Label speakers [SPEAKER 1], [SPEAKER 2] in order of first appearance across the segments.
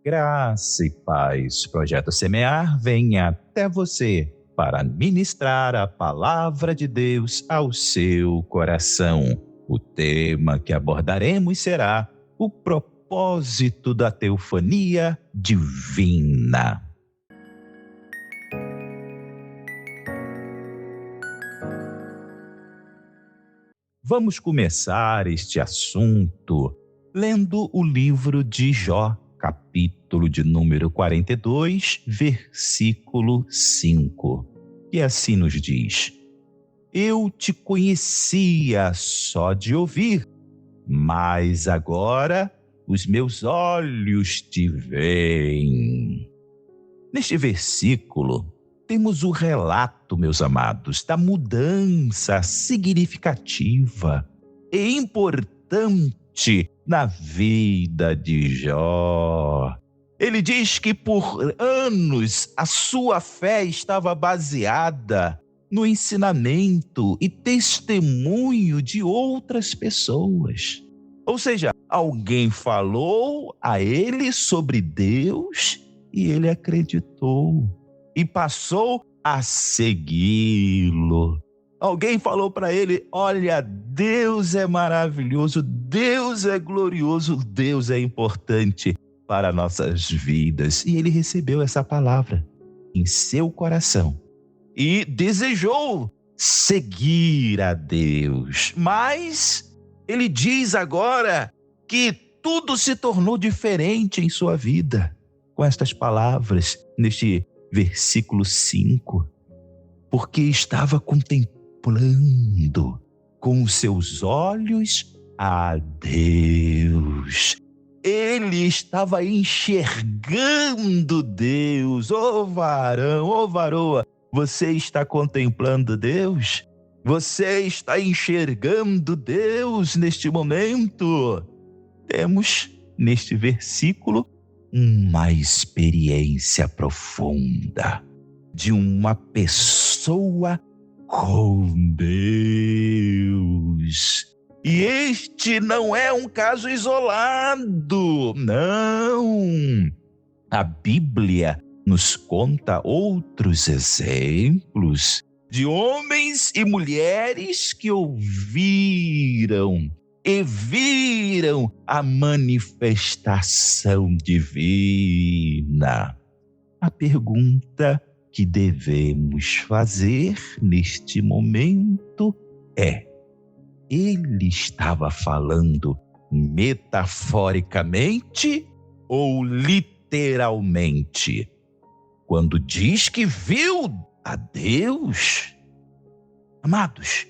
[SPEAKER 1] Graça e paz. Projeto Semear vem até você para ministrar a palavra de Deus ao seu coração. O tema que abordaremos será o propósito da teofania divina. Vamos começar este assunto lendo o livro de Jó, capítulo de número 42, versículo 5, que assim nos diz: Eu te conhecia só de ouvir, mas agora os meus olhos te veem. Neste versículo, temos o relato, meus amados, da mudança significativa e importante na vida de Jó. Ele diz que por anos a sua fé estava baseada no ensinamento e testemunho de outras pessoas. Ou seja, alguém falou a ele sobre Deus e ele acreditou e passou a segui-lo. Alguém falou para ele: olha, Deus é maravilhoso, Deus é glorioso, Deus é importante para nossas vidas. E ele recebeu essa palavra em seu coração e desejou seguir a Deus. Mas ele diz agora que tudo se tornou diferente em sua vida com estas palavras neste versículo 5, porque estava contemplando com os seus olhos a Deus. Ele estava enxergando Deus. Ô varão, ô varoa, você está contemplando Deus? Você está enxergando Deus neste momento? Temos neste versículo uma experiência profunda de uma pessoa com Deus. E este não é um caso isolado, não. A Bíblia nos conta outros exemplos de homens e mulheres que ouviram e viram a manifestação divina. A pergunta que devemos fazer neste momento é: ele estava falando metaforicamente ou literalmente quando diz que viu a Deus? Amados,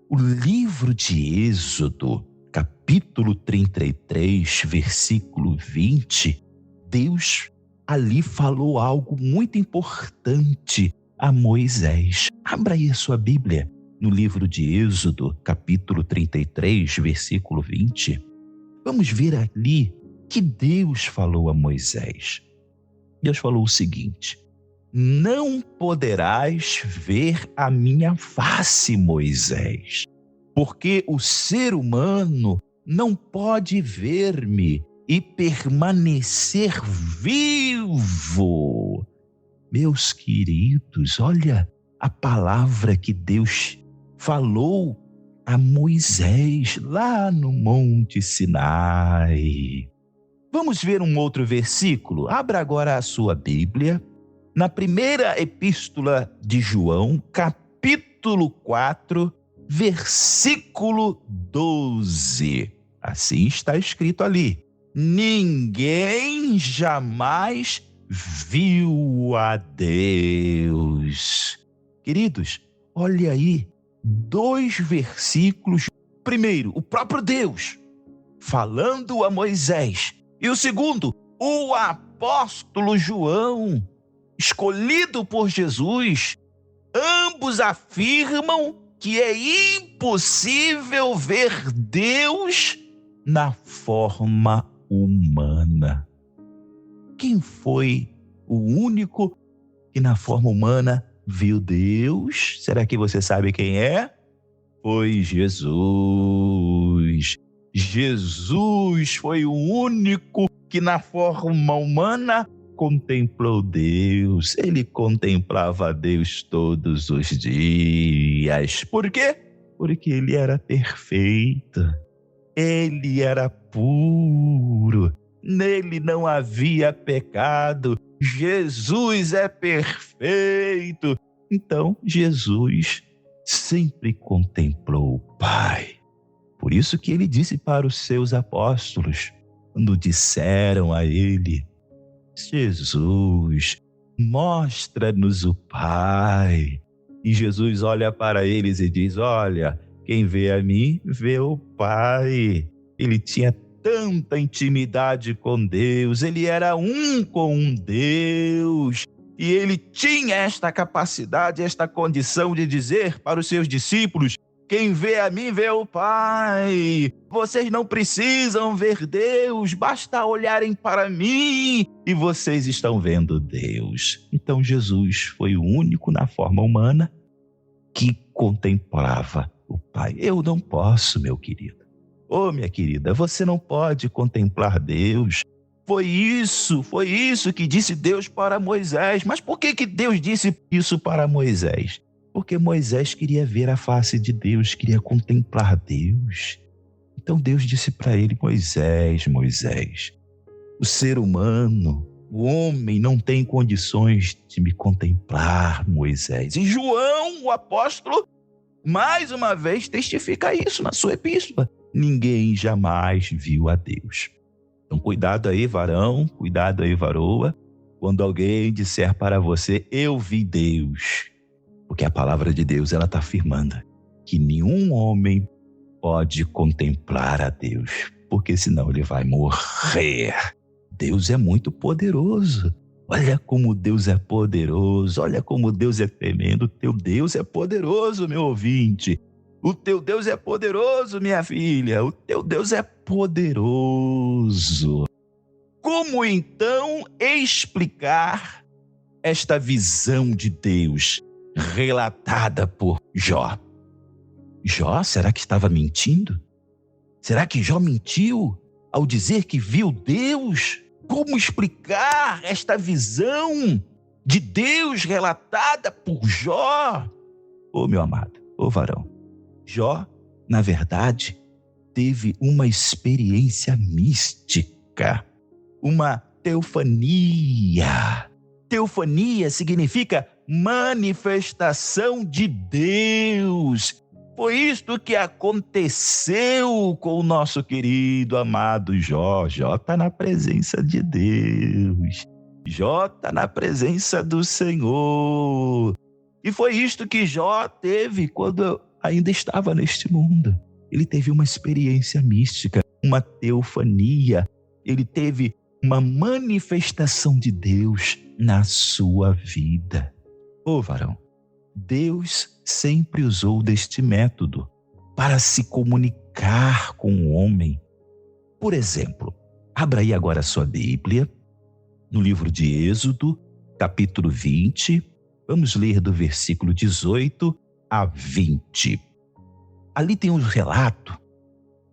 [SPEAKER 1] o livro de Êxodo, capítulo 33, versículo 20, Deus ali falou algo muito importante a Moisés. Abra aí a sua Bíblia no livro de Êxodo, capítulo 33, versículo 20. Vamos ver ali que Deus falou a Moisés. Deus falou o seguinte: não poderás ver a minha face, Moisés, porque o ser humano não pode ver-me e permanecer vivo. Meus queridos, olha a palavra que Deus falou a Moisés lá no Monte Sinai. Vamos ver um outro versículo? Abra agora a sua Bíblia na primeira epístola de João, capítulo 4, versículo 12. Assim está escrito ali: ninguém jamais viu a Deus. Queridos, olha aí, 2 versículos. Primeiro, o próprio Deus falando a Moisés. E o segundo, o apóstolo João, escolhido por Jesus. Ambos afirmam que é impossível ver Deus na forma humana. Quem foi o único que na forma humana viu Deus? Será que você sabe quem é? Foi Jesus. Jesus foi o único que na forma humana contemplou Deus. Ele contemplava Deus todos os dias. Por quê? Porque ele era perfeito. Ele era puro. Nele não havia pecado. Jesus é perfeito. Então, Jesus sempre contemplou o Pai. Por isso que ele disse para os seus apóstolos, quando disseram a ele: Jesus, mostra-nos o Pai. E Jesus olha para eles e diz: olha, quem vê a mim, vê o Pai. Ele tinha tanta intimidade com Deus, ele era um com Deus. E ele tinha esta capacidade, esta condição de dizer para os seus discípulos: quem vê a mim, vê o Pai. Vocês não precisam ver Deus, basta olharem para mim e vocês estão vendo Deus. Então Jesus foi o único na forma humana que contemplava o Pai. Eu não posso, meu querido. Ô, minha querida, você não pode contemplar Deus. Foi isso que disse Deus para Moisés. Mas por que Deus disse isso para Moisés? Porque Moisés queria ver a face de Deus, queria contemplar Deus. Então Deus disse para ele: Moisés, o ser humano, o homem não tem condições de me contemplar, Moisés. E João, o apóstolo, mais uma vez testifica isso na sua epístola. Ninguém jamais viu a Deus. Então cuidado aí, varão, cuidado aí, varoa, quando alguém disser para você: eu vi Deus. Porque a palavra de Deus, ela está afirmando que nenhum homem pode contemplar a Deus, porque senão ele vai morrer. Deus é muito poderoso. Olha como Deus é poderoso, olha como Deus é tremendo. O teu Deus é poderoso, meu ouvinte. O teu Deus é poderoso, minha filha. O teu Deus é poderoso. Como então explicar esta visão de Deus relatada por Jó? Jó, será que estava mentindo? Será que Jó mentiu ao dizer que viu Deus? Como explicar esta visão de Deus relatada por Jó? Ô, meu amado, ô varão, Jó, na verdade, teve uma experiência mística, uma teofania. Teofania significa manifestação de Deus. Foi isto que aconteceu com o nosso querido, amado Jó. Jó está na presença de Deus. Jó está na presença do Senhor. E foi isto que Jó teve quando ainda estava neste mundo. Ele teve uma experiência mística, uma teofania. Ele teve uma manifestação de Deus na sua vida. Ô varão, Deus sempre usou deste método para se comunicar com o homem. Por exemplo, abra aí agora a sua Bíblia, no livro de Êxodo, capítulo 20, vamos ler do versículo 18 a 20. Ali tem um relato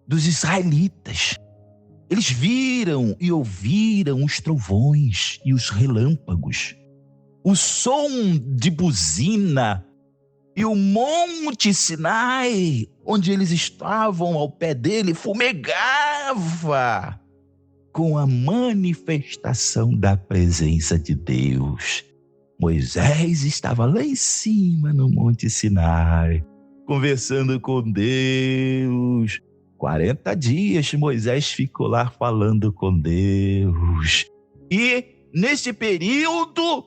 [SPEAKER 1] dos israelitas. Eles viram e ouviram os trovões e os relâmpagos, o som de buzina e o monte Sinai, onde eles estavam ao pé dele, fumegava com a manifestação da presença de Deus. Moisés estava lá em cima no monte Sinai, conversando com Deus. 40 dias Moisés ficou lá falando com Deus. E nesse período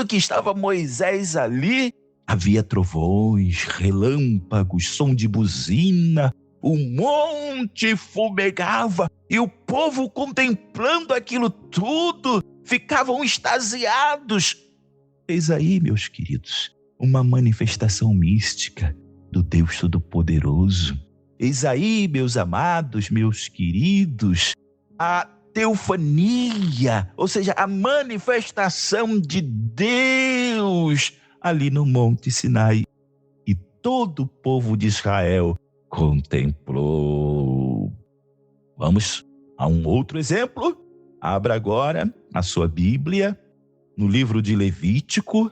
[SPEAKER 1] que estava Moisés ali, havia trovões, relâmpagos, som de buzina, o monte fumegava e o povo, contemplando aquilo tudo, ficavam extasiados. Eis aí, meus queridos, uma manifestação mística do Deus Todo-Poderoso. Eis aí, meus amados, meus queridos, a teofania, ou seja, a manifestação de Deus ali no Monte Sinai. E todo o povo de Israel contemplou. Vamos a um outro exemplo. Abra agora a sua Bíblia no livro de Levítico,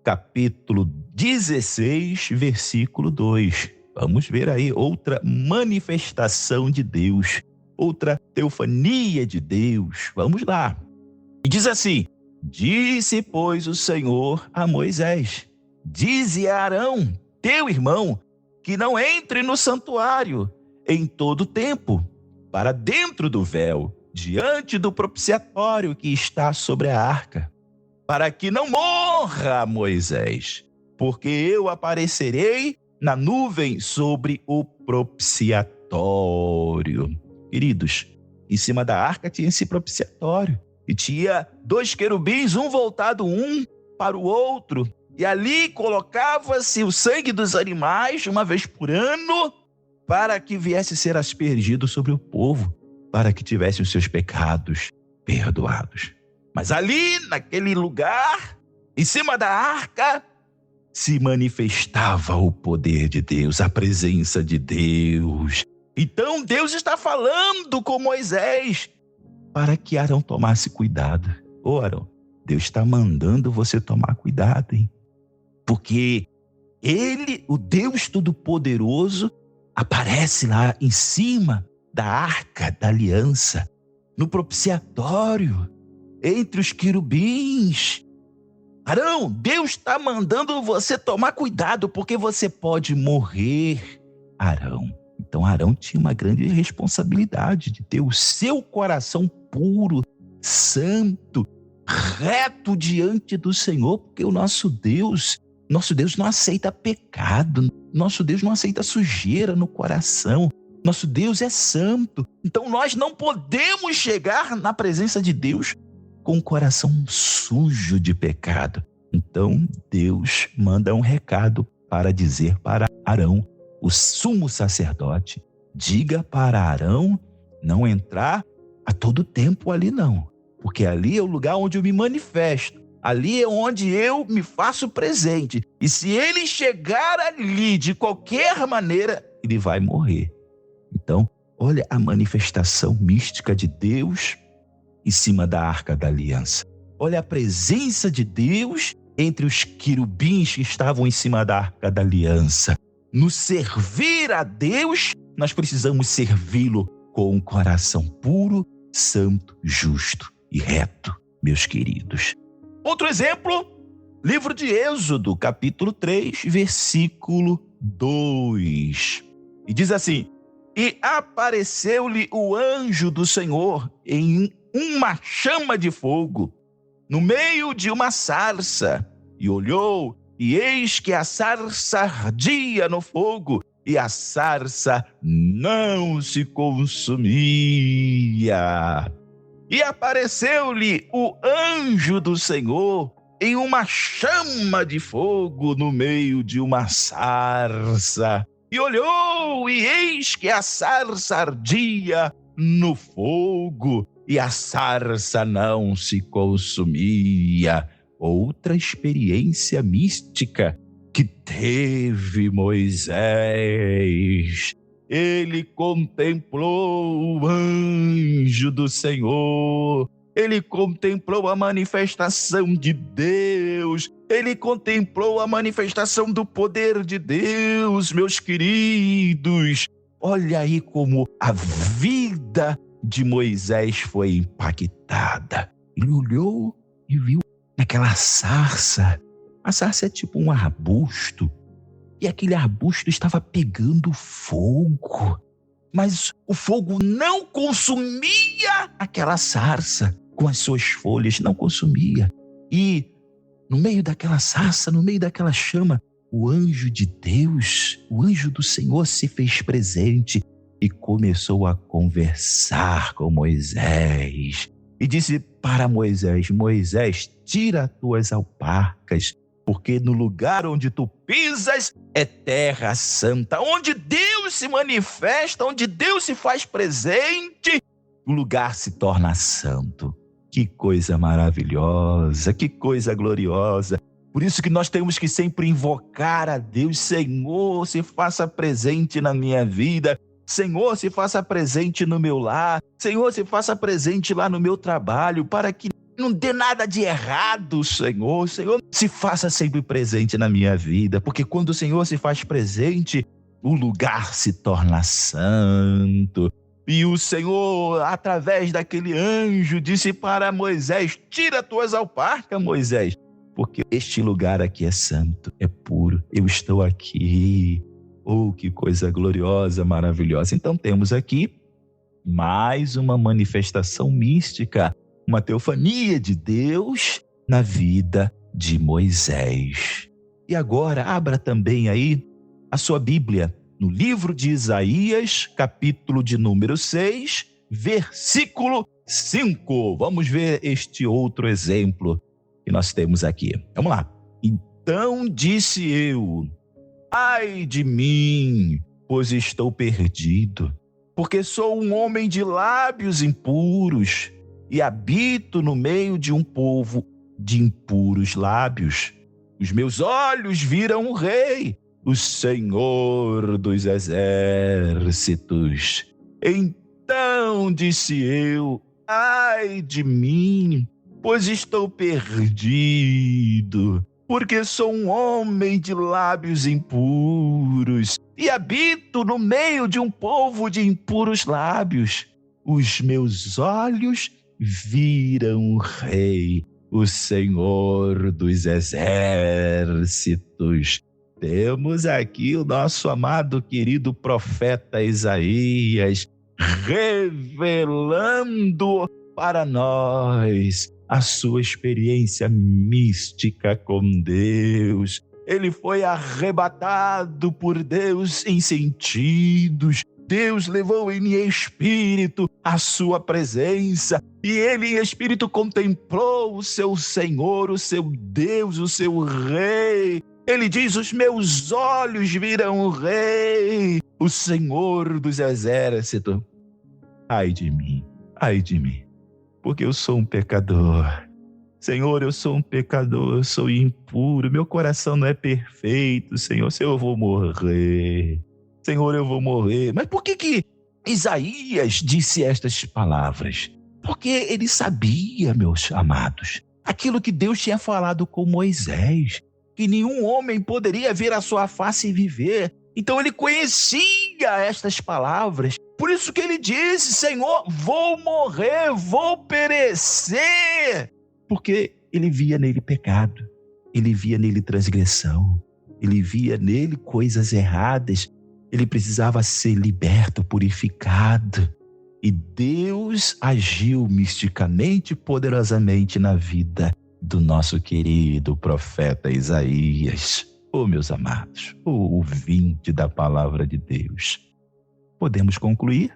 [SPEAKER 1] capítulo 16, versículo 2. Vamos ver aí outra manifestação de Deus, outra teofania de Deus. Vamos lá. E diz assim: disse, pois, o Senhor a Moisés: dize a Arão, teu irmão, que não entre no santuário em todo o tempo, para dentro do véu, diante do propiciatório que está sobre a arca, para que não morra Moisés, porque eu aparecerei na nuvem sobre o propiciatório. Queridos, em cima da arca tinha esse propiciatório, e tinha 2 querubins, um voltado um para o outro, e ali colocava-se o sangue dos animais uma vez por ano, para que viesse ser aspergido sobre o povo, para que tivesse os seus pecados perdoados. Mas ali, naquele lugar, em cima da arca, se manifestava o poder de Deus, a presença de Deus. Então Deus está falando com Moisés para que Arão tomasse cuidado. Ô Arão, Deus está mandando você tomar cuidado, hein? Porque Ele, o Deus Todo-Poderoso, aparece lá em cima da arca da aliança, no propiciatório, entre os querubins. Arão, Deus está mandando você tomar cuidado, porque você pode morrer, Arão. Então Arão tinha uma grande responsabilidade de ter o seu coração puro, santo, reto diante do Senhor, porque o nosso Deus não aceita pecado, nosso Deus não aceita sujeira no coração, nosso Deus é santo. Então nós não podemos chegar na presença de Deus com o coração sujo de pecado. Então Deus manda um recado para dizer para Arão, o sumo sacerdote: diga para Arão não entrar a todo tempo ali não, porque ali é o lugar onde eu me manifesto, ali é onde eu me faço presente, e se ele chegar ali de qualquer maneira, ele vai morrer. Então, olha a manifestação mística de Deus em cima da arca da aliança. Olha a presença de Deus entre os querubins que estavam em cima da arca da aliança. No servir a Deus, nós precisamos servi-lo com um coração puro, santo, justo e reto, meus queridos. Outro exemplo, livro de Êxodo, capítulo 3, versículo 2. E diz assim: e apareceu-lhe o anjo do Senhor em uma chama de fogo, no meio de uma sarça, e olhou, e eis que a sarça ardia no fogo, e a sarça não se consumia. E apareceu-lhe o anjo do Senhor em uma chama de fogo no meio de uma sarça. E olhou, e eis que a sarça ardia no fogo, e a sarça não se consumia. Outra experiência mística que teve Moisés. Ele contemplou o anjo do Senhor, ele contemplou a manifestação de Deus, ele contemplou a manifestação do poder de Deus, meus queridos. Olha aí como a vida de Moisés foi impactada. Ele olhou e viu naquela sarça. A sarça é tipo um arbusto. E aquele arbusto estava pegando fogo. Mas o fogo não consumia aquela sarça com as suas folhas, não consumia. E no meio daquela sarça, no meio daquela chama, o anjo de Deus, o anjo do Senhor se fez presente e começou a conversar com Moisés. E disse para Moisés: Moisés, tira as tuas alparcas, porque no lugar onde tu pisas é terra santa, onde Deus se manifesta, onde Deus se faz presente, o lugar se torna santo. Que coisa maravilhosa, que coisa gloriosa. Por isso que nós temos que sempre invocar a Deus: Senhor, se faça presente na minha vida. Senhor, se faça presente no meu lar. Senhor, se faça presente lá no meu trabalho, para que não dê nada de errado, Senhor. Senhor, se faça sempre presente na minha vida, porque quando o Senhor se faz presente, o lugar se torna santo. E o Senhor, através daquele anjo, disse para Moisés: tira tuas alparcas, Moisés, porque este lugar aqui é santo, é puro. Eu estou aqui. Oh, que coisa gloriosa, maravilhosa. Então temos aqui mais uma manifestação mística, uma teofania de Deus na vida de Moisés. E agora, abra também aí a sua Bíblia, no livro de Isaías, capítulo de número 6, versículo 5. Vamos ver este outro exemplo que nós temos aqui. Vamos lá. Então disse eu: ai de mim, pois estou perdido, porque sou um homem de lábios impuros e habito no meio de um povo de impuros lábios. Os meus olhos viram o Rei, o Senhor dos exércitos. Então disse eu: ai de mim, pois estou perdido, porque sou um homem de lábios impuros e habito no meio de um povo de impuros lábios. Os meus olhos viram o Rei, o Senhor dos exércitos. Temos aqui o nosso amado querido profeta Isaías revelando para nós a sua experiência mística com Deus. Ele foi arrebatado por Deus em sentidos. Deus levou em espírito a sua presença e ele em espírito contemplou o seu Senhor, o seu Deus, o seu Rei. Ele diz: os meus olhos viram o Rei, o Senhor dos exércitos. Ai de mim, porque eu sou um pecador. Senhor, eu sou um pecador, eu sou impuro, meu coração não é perfeito, Senhor. Senhor, eu vou morrer. Senhor, eu vou morrer. Mas por que Isaías disse estas palavras? Porque ele sabia, meus amados, aquilo que Deus tinha falado com Moisés, que nenhum homem poderia ver a sua face e viver. Então ele conhecia estas palavras. Por isso que ele disse: Senhor, vou morrer, vou perecer. Porque ele via nele pecado, ele via nele transgressão, ele via nele coisas erradas. Ele precisava ser liberto, purificado. E Deus agiu misticamente, poderosamente na vida do nosso querido profeta Isaías. Oh, meus amados, ouvinte da palavra de Deus, podemos concluir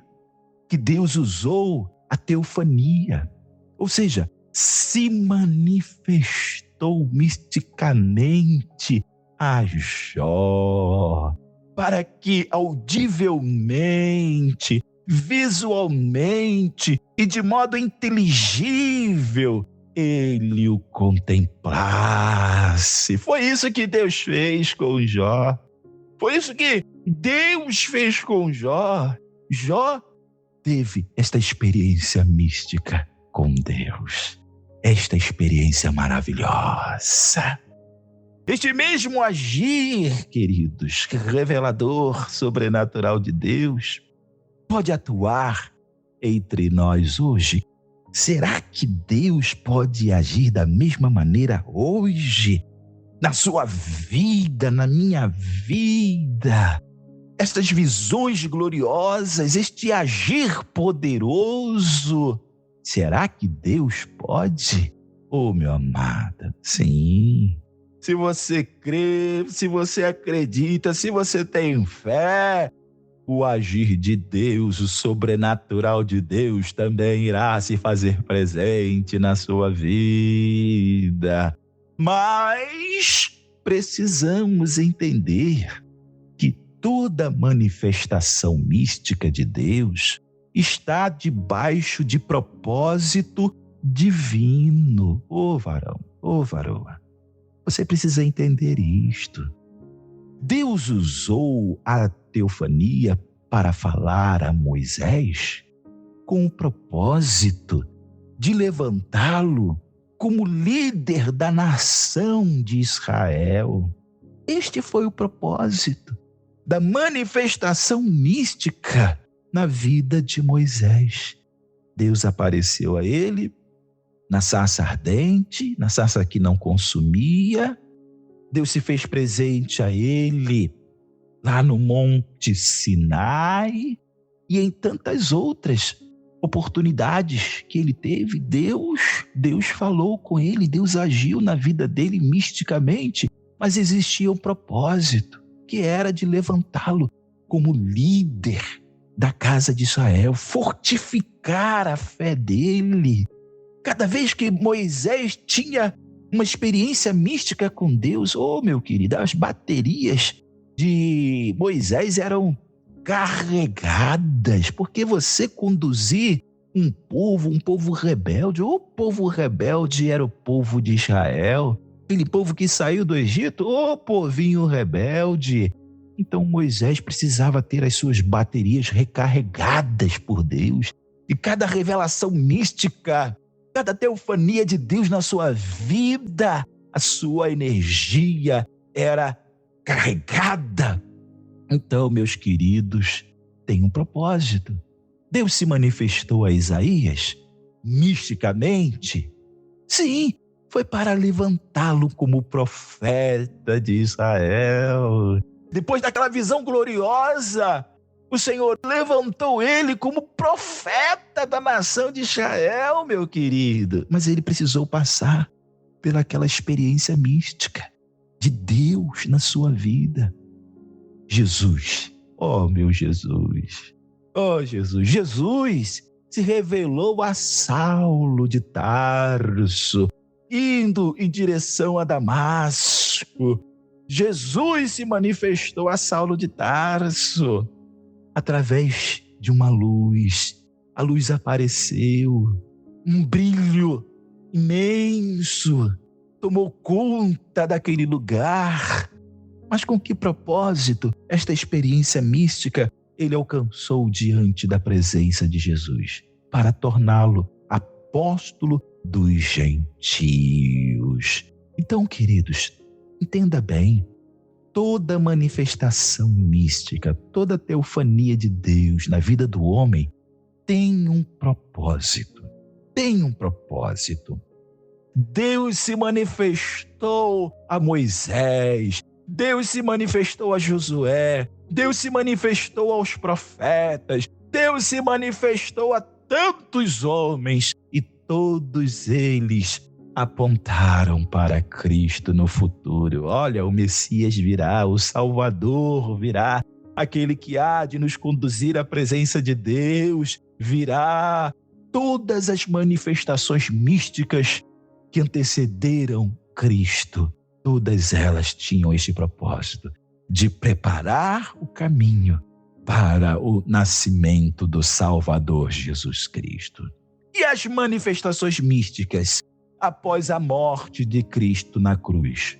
[SPEAKER 1] que Deus usou a teofania, ou seja, se manifestou misticamente a Jó, para que audivelmente, visualmente e de modo inteligível ele o contemplasse. Foi isso que Deus fez com Jó. Foi isso que Deus fez com Jó. Jó teve esta experiência mística com Deus. Esta experiência maravilhosa. Este mesmo agir, queridos, revelador, sobrenatural de Deus, pode atuar entre nós hoje. Será que Deus pode agir da mesma maneira hoje? Na sua vida, na minha vida? Estas visões gloriosas, este agir poderoso, será que Deus pode? Oh, meu amado, sim. Se você crê, se você acredita, se você tem fé, o agir de Deus, o sobrenatural de Deus também irá se fazer presente na sua vida. Mas precisamos entender que toda manifestação mística de Deus está debaixo de propósito divino. Ô varão, ô varoa, você precisa entender isto. Deus usou a teofania para falar a Moisés com o propósito de levantá-lo como líder da nação de Israel. Este foi o propósito da manifestação mística na vida de Moisés. Deus apareceu a ele na sarça ardente, na sarça que não consumia. Deus se fez presente a ele lá no Monte Sinai e em tantas outras oportunidades que ele teve. Deus falou com ele, Deus agiu na vida dele misticamente, mas existia um propósito, que era de levantá-lo como líder da casa de Israel, fortificar a fé dele. Cada vez que Moisés tinha uma experiência mística com Deus, meu querido, as baterias de Moisés eram carregadas, porque você conduzir um povo rebelde, o povo rebelde era o povo de Israel, aquele povo que saiu do Egito, povinho rebelde. Então Moisés precisava ter as suas baterias recarregadas por Deus, e cada revelação mística, cada teofania de Deus na sua vida, a sua energia era carregada. Então, meus queridos, tem um propósito. Deus se manifestou a Isaías misticamente. Sim, foi para levantá-lo como profeta de Israel. Depois daquela visão gloriosa, o Senhor levantou ele como profeta da nação de Israel, meu querido. Mas ele precisou passar pelaquela experiência mística de Deus na sua vida. Jesus, meu Jesus, Jesus se revelou a Saulo de Tarso, indo em direção a Damasco. Jesus se manifestou a Saulo de Tarso através de uma luz. A luz apareceu, um brilho imenso tomou conta daquele lugar. Mas com que propósito esta experiência mística ele alcançou diante da presença de Jesus? Para torná-lo apóstolo dos gentios. Então, queridos, entenda bem, toda manifestação mística, toda teofania de Deus na vida do homem tem um propósito. Tem um propósito. Deus se manifestou a Moisés, Deus se manifestou a Josué, Deus se manifestou aos profetas, Deus se manifestou a tantos homens e todos eles apontaram para Cristo no futuro. Olha, o Messias virá, o Salvador virá, aquele que há de nos conduzir à presença de Deus virá. Todas as manifestações místicas que antecederam Cristo, todas elas tinham este propósito de preparar o caminho para o nascimento do Salvador Jesus Cristo. E as manifestações místicas após a morte de Cristo na cruz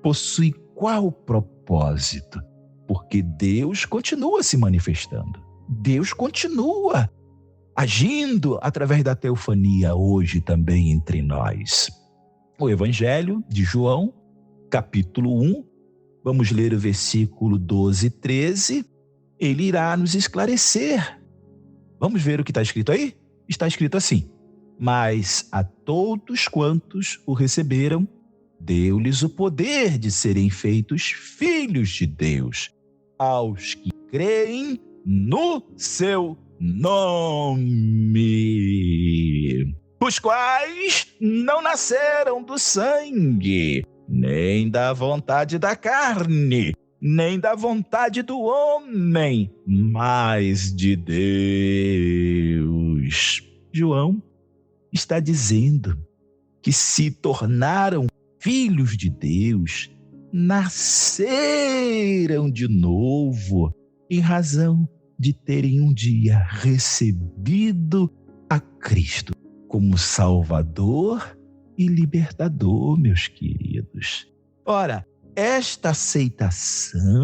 [SPEAKER 1] possuem qual propósito? Porque Deus continua se manifestando. Deus continua agindo através da teofania hoje também entre nós. O Evangelho de João, capítulo 1, vamos ler o versículo 12 e 13, ele irá nos esclarecer. Vamos ver o que está escrito aí? Está escrito assim: mas a todos quantos o receberam, deu-lhes o poder de serem feitos filhos de Deus, aos que creem no seu nome, os quais não nasceram do sangue, nem da vontade da carne, nem da vontade do homem, mas de Deus. João está dizendo que se tornaram filhos de Deus, nasceram de novo, em razão de terem um dia recebido a Cristo como Salvador e Libertador, meus queridos. Ora, esta aceitação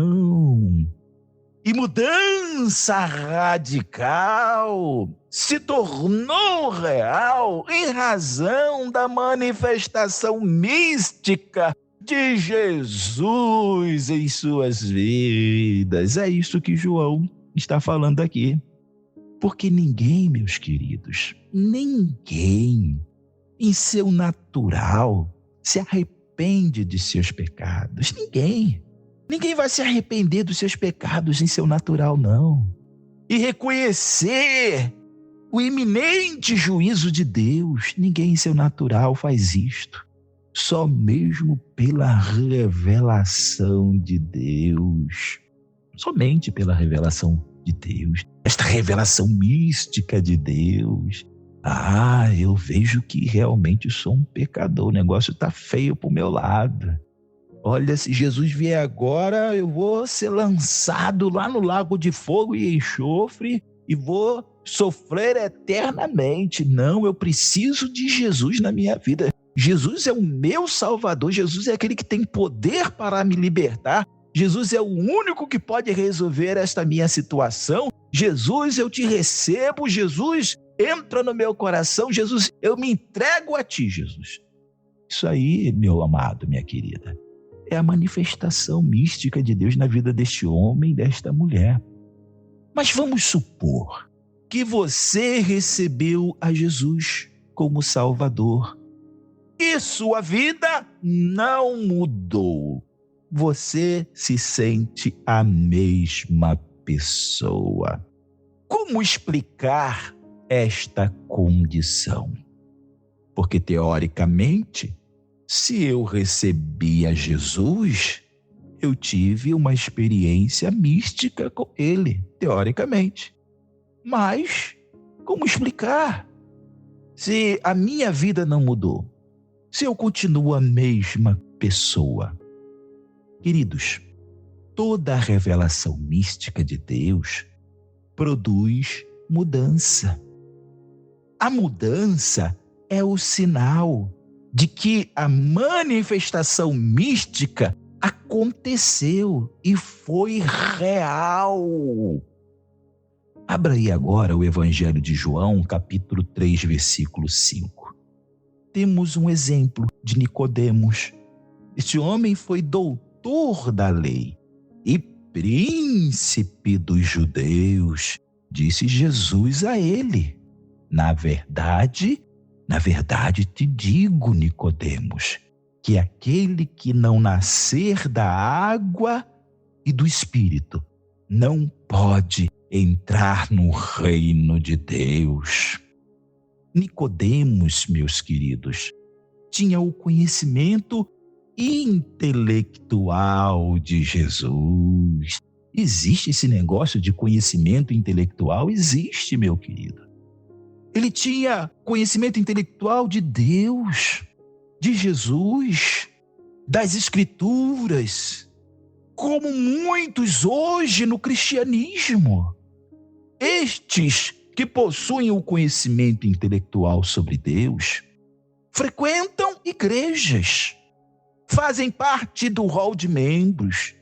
[SPEAKER 1] e mudança radical se tornou real em razão da manifestação mística de Jesus em suas vidas. É isso que João está falando aqui. Porque ninguém, meus queridos, ninguém em seu natural se arrepende de seus pecados. Ninguém. Ninguém vai se arrepender dos seus pecados em seu natural, não. E reconhecer o iminente juízo de Deus. Ninguém em seu natural faz isto. Só mesmo pela revelação de Deus. Somente pela revelação de Deus. Esta revelação mística de Deus. Eu vejo que realmente sou um pecador. O negócio está feio pro meu lado. Olha, se Jesus vier agora, eu vou ser lançado lá no lago de fogo e enxofre e vou sofrer eternamente. Não, eu preciso de Jesus na minha vida. Jesus é o meu Salvador. Jesus é aquele que tem poder para me libertar. Jesus é o único que pode resolver esta minha situação. Jesus, eu te recebo. Jesus, entra no meu coração. Jesus, eu me entrego a ti, Jesus. Isso aí, meu amado, minha querida, é a manifestação mística de Deus na vida deste homem e desta mulher. Mas vamos supor que você recebeu a Jesus como Salvador e sua vida não mudou. Você se sente a mesma pessoa. Como explicar esta condição? Porque, teoricamente, se eu recebi a Jesus, eu tive uma experiência mística com ele, teoricamente. Mas, como explicar? Se a minha vida não mudou, se eu continuo a mesma pessoa. Queridos, toda a revelação mística de Deus produz mudança. A mudança é o sinal de que a manifestação mística aconteceu e foi real. Abra aí agora o Evangelho de João, capítulo 3, versículo 5. Temos um exemplo de Nicodemos. Este homem foi doutor da lei e príncipe dos judeus. Disse Jesus a ele: Na verdade te digo, Nicodemos, que aquele que não nascer da água e do Espírito não pode entrar no reino de Deus. Nicodemos, meus queridos, tinha o conhecimento intelectual de Jesus. Existe esse negócio de conhecimento intelectual? Existe, meu querido. Ele tinha conhecimento intelectual de Deus, de Jesus, das Escrituras, como muitos hoje no cristianismo. Estes que possuem o conhecimento intelectual sobre Deus frequentam igrejas, fazem parte do hall de membros,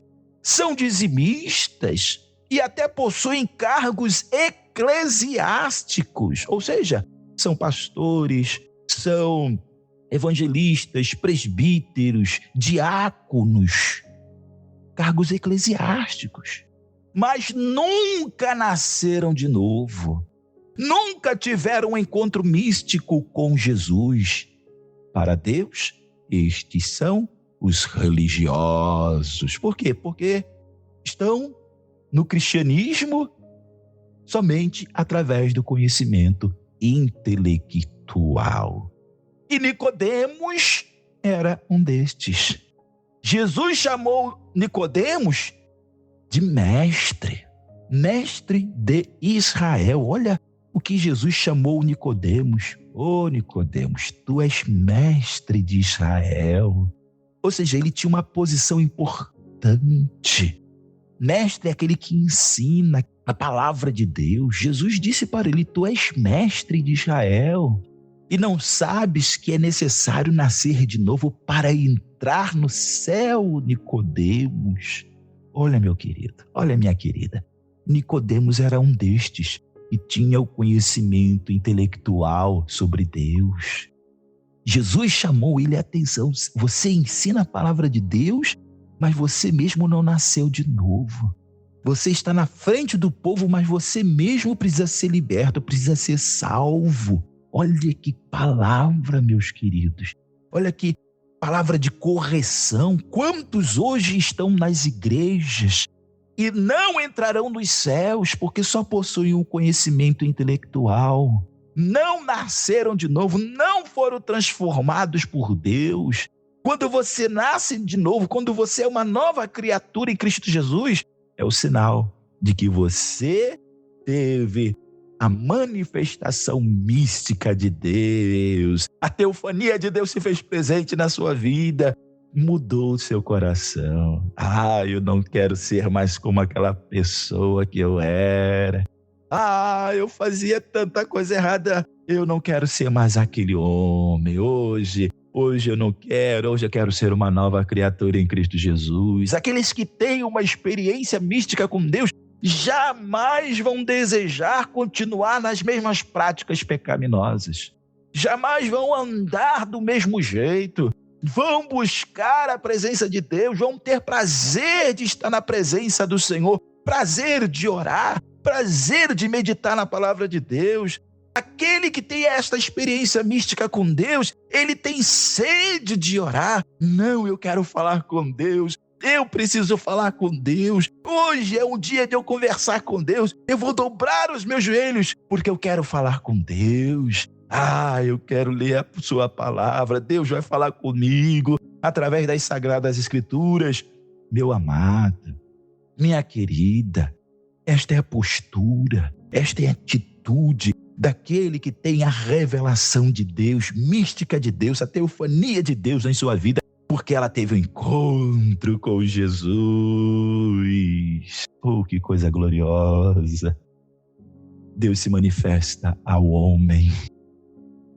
[SPEAKER 1] são dizimistas e até possuem cargos eclesiásticos, ou seja, são pastores, são evangelistas, presbíteros, diáconos, cargos eclesiásticos, mas nunca nasceram de novo, nunca tiveram um encontro místico com Jesus. Para Deus, estes são os religiosos. Por quê? Porque estão no cristianismo somente através do conhecimento intelectual. E Nicodemos era um destes. Jesus chamou Nicodemos de mestre de Israel. Olha o que Jesus chamou Nicodemos. Nicodemos, tu és mestre de Israel. Ou seja, ele tinha uma posição importante. Mestre é aquele que ensina a palavra de Deus. Jesus disse para ele: tu és mestre de Israel e não sabes que é necessário nascer de novo para entrar no céu, Nicodemos. Olha, meu querido, olha, minha querida, Nicodemos era um destes e tinha o conhecimento intelectual sobre Deus. Jesus chamou ele a atenção. Você ensina a palavra de Deus, mas você mesmo não nasceu de novo. Você está na frente do povo, mas você mesmo precisa ser liberto, precisa ser salvo. Olha que palavra, meus queridos. Olha que palavra de correção. Quantos hoje estão nas igrejas e não entrarão nos céus porque só possuem um conhecimento intelectual? Não nasceram de novo, não foram transformados por Deus. Quando você nasce de novo, quando você é uma nova criatura em Cristo Jesus, é o sinal de que você teve a manifestação mística de Deus. A teofania de Deus se fez presente na sua vida, mudou o seu coração. Eu não quero ser mais como aquela pessoa que eu era. Eu fazia tanta coisa errada. Eu não quero ser mais aquele homem. Hoje eu não quero. Hoje eu quero ser uma nova criatura em Cristo Jesus. Aqueles que têm uma experiência mística com Deus jamais vão desejar continuar nas mesmas práticas pecaminosas. Jamais vão andar do mesmo jeito. Vão buscar a presença de Deus, vão ter prazer de estar na presença do Senhor, prazer de orar, prazer de meditar na palavra de Deus. Aquele que tem esta experiência mística com Deus, ele tem sede de orar. Não, eu quero falar com Deus. Eu preciso falar com Deus. Hoje é um dia de eu conversar com Deus. Eu vou dobrar os meus joelhos porque eu quero falar com Deus. Eu quero ler a sua palavra. Deus vai falar comigo através das Sagradas Escrituras. Meu amado, minha querida, esta é a postura, esta é a atitude daquele que tem a revelação de Deus, mística de Deus, a teofania de Deus em sua vida, porque ela teve um encontro com Jesus. Que coisa gloriosa! Deus se manifesta ao homem,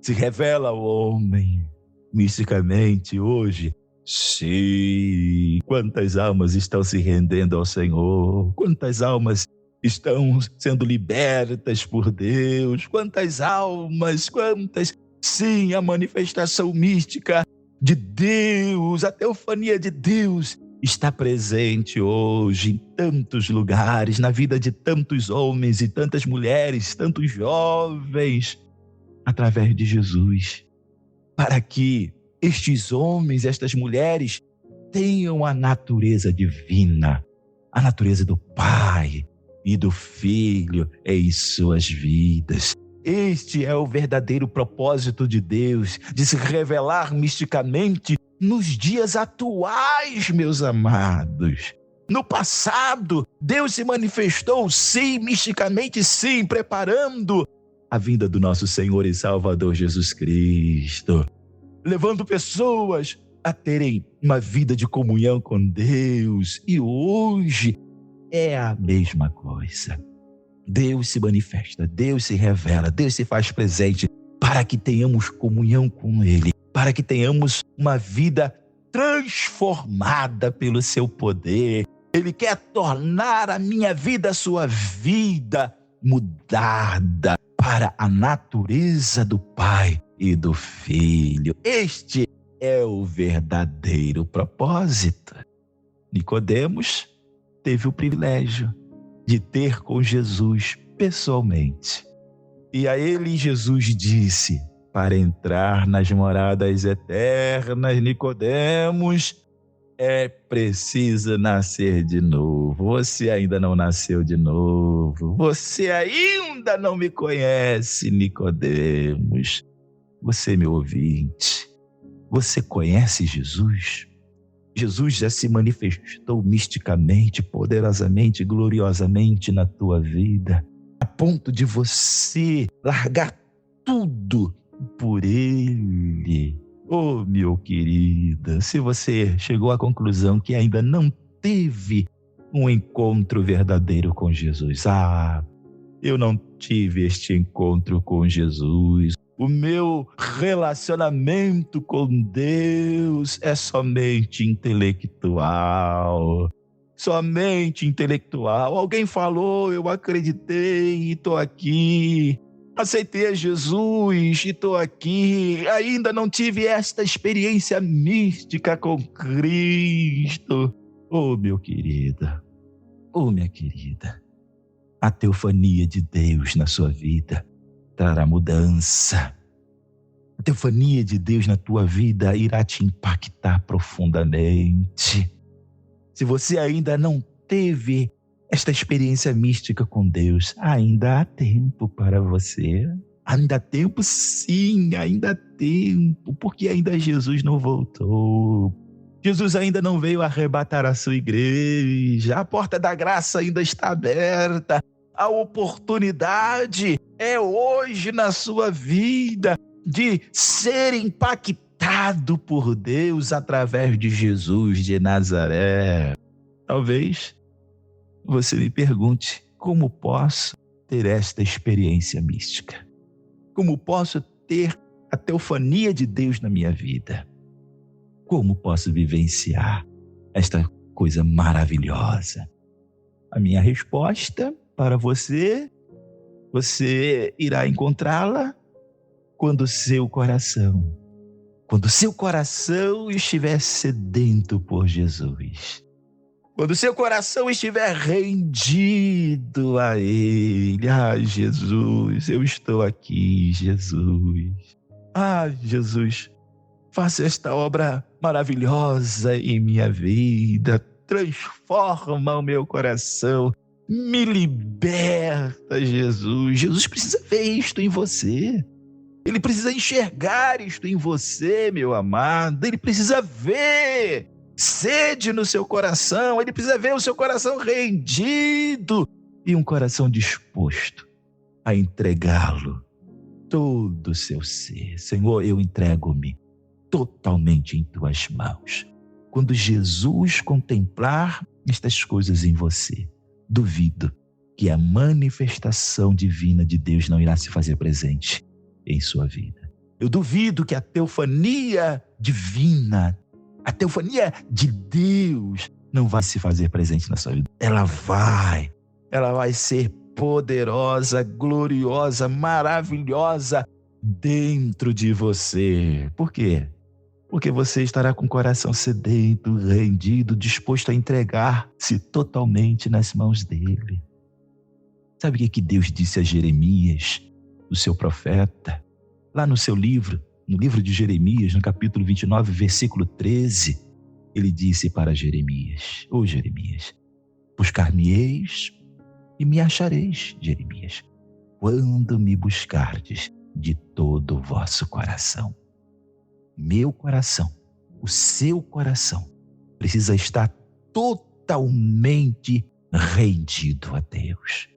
[SPEAKER 1] se revela ao homem misticamente hoje. Sim, quantas almas estão se rendendo ao Senhor, quantas almas estão sendo libertas por Deus, quantas almas, sim, a manifestação mística de Deus, a teofania de Deus está presente hoje em tantos lugares, na vida de tantos homens e tantas mulheres, tantos jovens, através de Jesus, para que estes homens, estas mulheres tenham a natureza divina, a natureza do Pai e do Filho em suas vidas. Este é o verdadeiro propósito de Deus, de se revelar misticamente nos dias atuais, meus amados. No passado, Deus se manifestou, sim, misticamente, sim, preparando a vinda do nosso Senhor e Salvador Jesus Cristo, levando pessoas a terem uma vida de comunhão com Deus. E hoje é a mesma coisa. Deus se manifesta, Deus se revela, Deus se faz presente para que tenhamos comunhão com Ele, para que tenhamos uma vida transformada pelo seu poder. Ele quer tornar a minha vida, a sua vida, mudada para a natureza do Pai e do Filho. Este é o verdadeiro propósito. Nicodemos teve o privilégio de ter com Jesus pessoalmente. E a ele Jesus disse: para entrar nas moradas eternas, Nicodemos, é preciso nascer de novo. Você ainda não nasceu de novo. Você ainda não me conhece, Nicodemos. Você, meu ouvinte, você conhece Jesus? Jesus já se manifestou misticamente, poderosamente, gloriosamente na tua vida, a ponto de você largar tudo por Ele. Meu querida, se você chegou à conclusão que ainda não teve um encontro verdadeiro com Jesus, eu não tive este encontro com Jesus. O meu relacionamento com Deus é somente intelectual. somente intelectual. Alguém falou, eu acreditei e estou aqui. Aceitei a Jesus e estou aqui. Ainda não tive esta experiência mística com Cristo. Oh, meu querido, oh, minha querida, a teofania de Deus na sua vida trará mudança. A teofania de Deus na tua vida irá te impactar profundamente. Se você ainda não teve esta experiência mística com Deus, ainda há tempo para você. Ainda há tempo, sim, ainda há tempo, porque ainda Jesus não voltou. Jesus ainda não veio arrebatar a sua igreja. A porta da graça ainda está aberta. A oportunidade é hoje na sua vida de ser impactado por Deus através de Jesus de Nazaré. Talvez você me pergunte, como posso ter esta experiência mística? Como posso ter a teofania de Deus na minha vida? Como posso vivenciar esta coisa maravilhosa? A minha resposta para você irá encontrá-la quando o seu coração estiver sedento por Jesus. Quando o seu coração estiver rendido a Ele. Ah, Jesus, eu estou aqui, Jesus. Ah, Jesus, faça esta obra maravilhosa em minha vida. Transforma o meu coração. Me liberta, Jesus. Jesus precisa ver isto em você. Ele precisa enxergar isto em você, meu amado. Ele precisa ver sede no seu coração. Ele precisa ver o seu coração rendido e um coração disposto a entregá-lo todo o seu ser. Senhor, eu entrego-me totalmente em tuas mãos. Quando Jesus contemplar estas coisas em você, duvido que a manifestação divina de Deus não irá se fazer presente em sua vida. Eu duvido que a teofania divina, a teofania de Deus não vai se fazer presente na sua vida. Ela vai ser poderosa, gloriosa, maravilhosa dentro de você. Por quê? Porque você estará com o coração sedento, rendido, disposto a entregar-se totalmente nas mãos dele. Sabe o que Deus disse a Jeremias, o seu profeta? Lá no seu livro, no livro de Jeremias, no capítulo 29, versículo 13, ele disse para Jeremias: Ô Jeremias, buscar-me-eis e me achareis, Jeremias, quando me buscardes de todo o vosso coração. Meu coração, o seu coração, precisa estar totalmente rendido a Deus.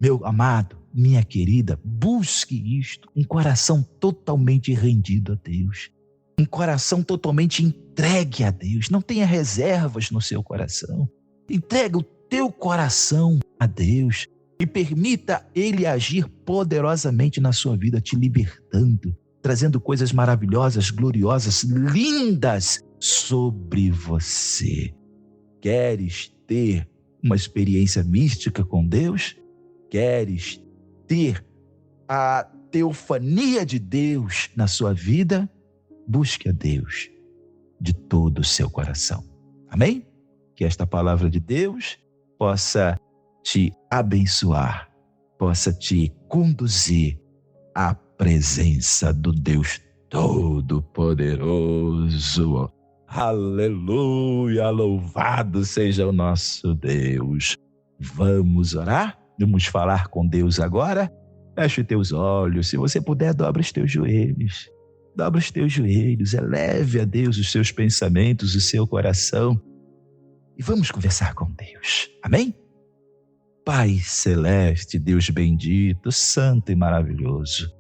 [SPEAKER 1] Meu amado, minha querida, busque isto, um coração totalmente rendido a Deus, um coração totalmente entregue a Deus. Não tenha reservas no seu coração. Entrega o teu coração a Deus e permita Ele agir poderosamente na sua vida, te libertando, trazendo coisas maravilhosas, gloriosas, lindas sobre você. Queres ter uma experiência mística com Deus? Queres ter a teofania de Deus na sua vida? Busque a Deus de todo o seu coração. Amém? Que esta palavra de Deus possa te abençoar, possa te conduzir à presença do Deus Todo-Poderoso. Aleluia, louvado seja o nosso Deus. Vamos orar? Vamos falar com Deus agora? Feche os teus olhos, se você puder, dobra os teus joelhos. Dobra os teus joelhos, eleve a Deus os seus pensamentos, o seu coração. E vamos conversar com Deus. Amém? Pai celeste, Deus bendito, santo e maravilhoso.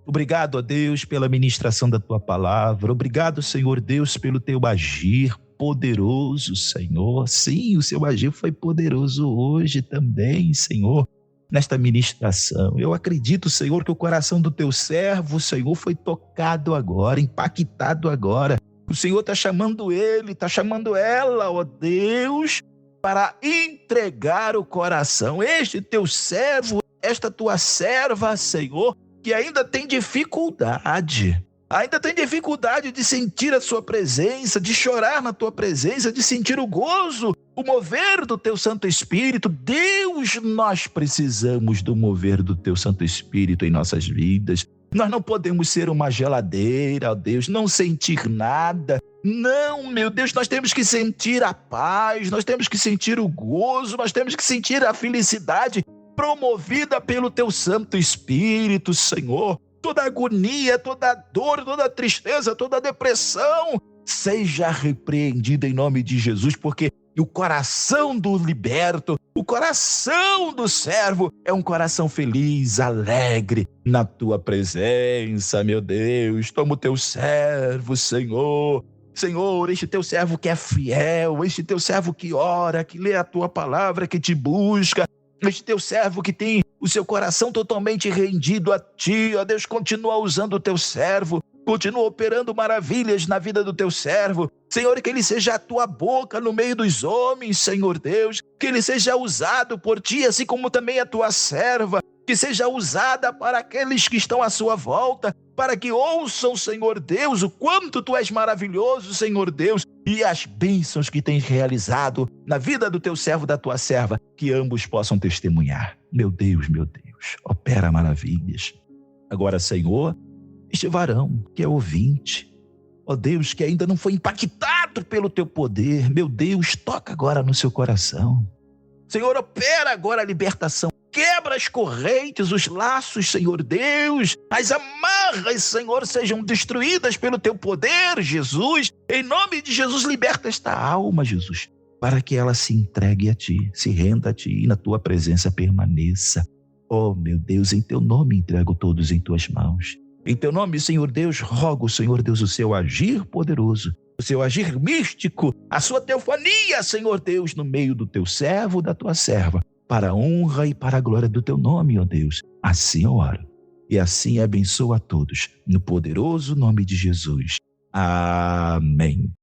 [SPEAKER 1] Obrigado, ó Deus, pela ministração da Tua palavra. Obrigado, Senhor Deus, pelo Teu agir poderoso, Senhor. Sim, o Seu agir foi poderoso hoje também, Senhor, nesta ministração. Eu acredito, Senhor, que o coração do Teu servo, Senhor, foi tocado agora, impactado agora. O Senhor está chamando ele, está chamando ela, ó Deus, para entregar o coração. Este teu servo, esta tua serva, Senhor, que ainda tem dificuldade de sentir a sua presença, de chorar na tua presença, de sentir o gozo, o mover do teu Santo Espírito. Deus, nós precisamos do mover do teu Santo Espírito em nossas vidas. Nós não podemos ser uma geladeira, ó Deus, não sentir nada. Não, meu Deus, nós temos que sentir a paz, nós temos que sentir o gozo, nós temos que sentir a felicidade promovida pelo teu Santo Espírito, Senhor. Toda agonia, toda dor, toda tristeza, toda depressão seja repreendida em nome de Jesus, porque o coração do liberto, o coração do servo é um coração feliz, alegre na tua presença, meu Deus. Toma o teu servo, Senhor. Senhor, este teu servo que é fiel, este teu servo que ora, que lê a tua palavra, que te busca, este teu servo que tem o seu coração totalmente rendido a ti, ó Deus, continua usando o teu servo, continua operando maravilhas na vida do teu servo. Senhor, que ele seja a tua boca no meio dos homens, Senhor Deus, que ele seja usado por ti, assim como também a tua serva, que seja usada para aqueles que estão à sua volta, para que ouçam, Senhor Deus, o quanto tu és maravilhoso, Senhor Deus, e as bênçãos que tens realizado na vida do teu servo, da tua serva, que ambos possam testemunhar. Meu Deus, opera maravilhas. Agora, Senhor, este varão que é ouvinte, ó Deus, que ainda não foi impactado pelo teu poder, meu Deus, toca agora no seu coração. Senhor, opera agora a libertação. Quebra as correntes, os laços, Senhor Deus. As amarras, Senhor, sejam destruídas pelo teu poder, Jesus. Em nome de Jesus, liberta esta alma, Jesus, para que ela se entregue a ti, se renda a ti e na tua presença permaneça. Oh, meu Deus, em teu nome entrego todos em tuas mãos. Em teu nome, Senhor Deus, rogo, Senhor Deus, o seu agir poderoso, o seu agir místico, a sua teofania, Senhor Deus, no meio do teu servo, da tua serva, para a honra e para a glória do teu nome, ó Deus. Assim eu oro. E assim abençoo a todos, no poderoso nome de Jesus. Amém.